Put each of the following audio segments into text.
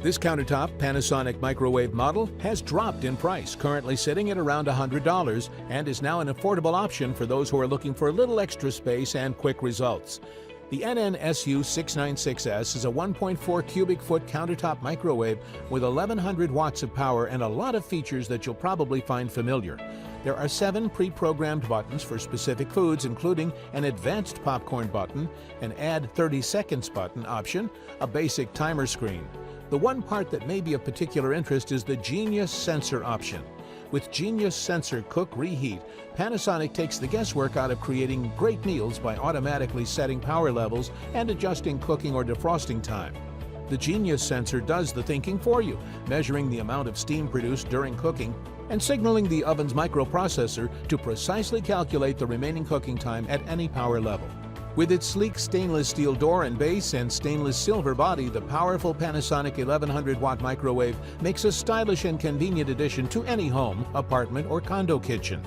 This countertop Panasonic microwave model has dropped in price, currently sitting at around $100, and is now an affordable option for those who are looking for a little extra space and quick results. The NN-SU696S is a 1.4 cubic foot countertop microwave with 1100 watts of power and a lot of features that you'll probably find familiar. There are 7 pre-programmed buttons for specific foods, including an advanced popcorn button, an add 30 seconds button option, a basic timer screen. The one part that may be of particular interest is the Genius Sensor option. With Genius Sensor Cook Reheat, Panasonic takes the guesswork out of creating great meals by automatically setting power levels and adjusting cooking or defrosting time. The Genius Sensor does the thinking for you, measuring the amount of steam produced during cooking and signaling the oven's microprocessor to precisely calculate the remaining cooking time at any power level. With its sleek stainless steel door and base and stainless silver body, the powerful Panasonic 1100-watt microwave makes a stylish and convenient addition to any home, apartment, or condo kitchen.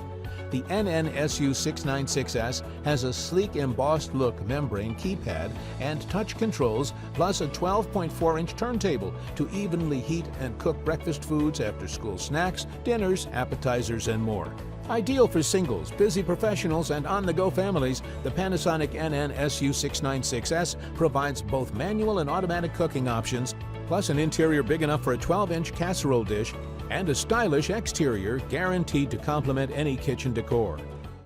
The NN-SU696S has a sleek embossed-look membrane keypad and touch controls, plus a 12.4-inch turntable to evenly heat and cook breakfast foods, after-school snacks, dinners, appetizers, and more. Ideal for singles, busy professionals, and on-the-go families, the Panasonic NN-SU696S provides both manual and automatic cooking options, plus an interior big enough for a 12-inch casserole dish, and a stylish exterior guaranteed to complement any kitchen decor.